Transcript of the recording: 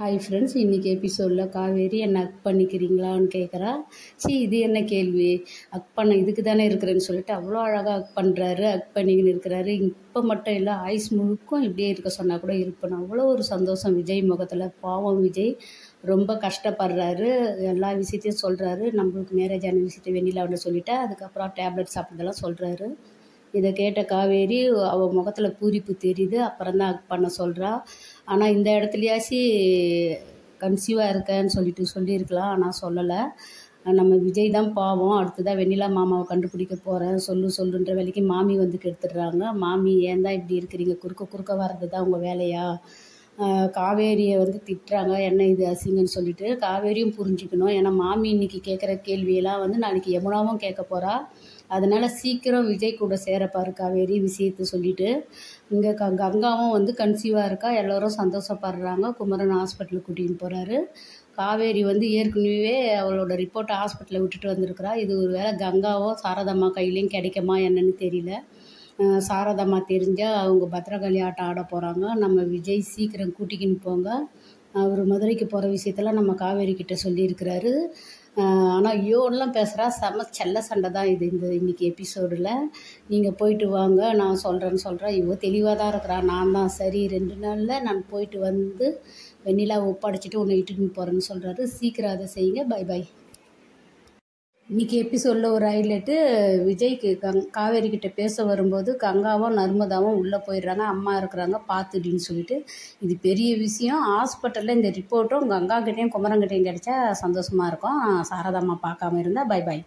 Hi friends, இன்றைக்கி எபிசோடில் காவேரி என்ன அக் பண்ணிக்கிறீங்களான்னு கேட்குறா. இது என்ன கேள்வி? அக் பண்ண இதுக்கு தானே இருக்கிறேன்னு சொல்லிட்டு அவ்வளோ அழகாக அக் பண்ணுறாரு, அக் பண்ணிக்கின்னு இருக்கிறாரு. இப்போ மட்டும் இல்லை, ஆயுஸ் முழுக்கும் இப்படியே இருக்க சொன்னால் கூட இருப்பேன். அவ்வளோ ஒரு சந்தோஷம் விஜய் முகத்தில். பாவம் விஜய் ரொம்ப கஷ்டப்படுறாரு. எல்லா விஷயத்தையும் சொல்கிறாரு. நம்மளுக்கு மேரேஜ் ஆன விஷயத்தை வெண்ணிலாவில் சொல்லிட்டா, அதுக்கப்புறம் டேப்லெட் சாப்பிட்றதெல்லாம் சொல்கிறாரு. இதை கேட்ட காவேரி அவள் முகத்தில் பூரிப்பு தெரியுது. அப்புறம் தான் அக் பண்ண சொல்கிறா. ஆனால் இந்த இடத்துலையாச்சு கன்சீவாக இருக்கேன்னு சொல்லியிருக்கலாம். ஆனால் சொல்லலை. நம்ம விஜய் தான் பாவம். அடுத்ததாக வெண்ணிலா மாமாவை கண்டுபிடிக்க போகிறேன் சொல்லுன்ற வேலைக்கு மாமி வந்து கெடுத்துடுறாங்க. மாமி ஏன் தான் இப்படி இருக்கிறீங்க? குறுக்க வர்றது தான் உங்கள் வேலையா? காவேரியை வந்து திட்டுறாங்க, என்ன இது அசிங்கன்னு சொல்லிட்டு. காவேரியும் புரிஞ்சுக்கணும். ஏன்னா மாமி இன்னைக்கு கேட்குற கேள்வியெல்லாம் வந்து நாளைக்கு யமுனாவும் கேட்க போகிறா. அதனால் சீக்கிரம் விஜய் கூட சேரப்பாரு காவேரி விஷயத்தை சொல்லிவிட்டு. இங்கே கங்காவும் வந்து கன்சீவாக இருக்கா. எல்லோரும் சந்தோஷப்படுறாங்க. குமரன் ஹாஸ்பிட்டலுக்கு கூட்டிகிட்டு போகிறாரு. காவேரி வந்து ஏற்கனவே அவளோட ரிப்போர்ட்டை ஹாஸ்பிட்டலில் விட்டுட்டு வந்திருக்கிறா. இது ஒரு வேளை கங்காவோ சாரதம்மா கையிலையும் கிடைக்குமா என்னன்னு தெரியல. சாரதம்மா தெரிஞ்சால் அவங்க பத்திரகாளி ஆட்டம் ஆட போகிறாங்க. நம்ம விஜய் சீக்கிரம் கூட்டிக்கின்னு போங்க. அவர் மதுரைக்கு போகிற விஷயத்தெல்லாம் நம்ம காவேரி கிட்ட சொல்லியிருக்கிறாரு. ஆனால் ஐயோன்னெலாம் பேசுகிறா. செல்ல சண்டை தான் இது இன்றைக்கி எபிசோடில். நீங்கள் போயிட்டு வாங்க, நான் சொல்கிறேன். இவோ தெளிவாக தான் இருக்கிறா. நான் தான் சரி, 2 நாளில் நான் போயிட்டு வந்து வெண்ணிலா ஒப்படைச்சிட்டு உன்னை இட்டுன்னு போகிறேன்னு சொல்கிறாரு. சீக்கிரம் அதை செய்யுங்க. Bye bye. இன்றைக்கி எபிசோடில் ஒரு ஹைலைட்டு, விஜய்க்கு காவேரி கிட்டே பேச வரும்போது கங்காவும் நர்மதாவும் உள்ளே போயிடுறாங்க. அம்மா இருக்கிறாங்க பார்த்துடின்னு சொல்லிட்டு. இது பெரிய விஷயம். ஹாஸ்பிட்டலில் இந்த ரிப்போர்ட்டும் கங்காக்கிட்டேயும் குமரங்கிட்டையும் கிடைச்சா சந்தோஷமாக இருக்கும். சாரதாம்மா பார்க்காம இருந்தால் பை பாய்.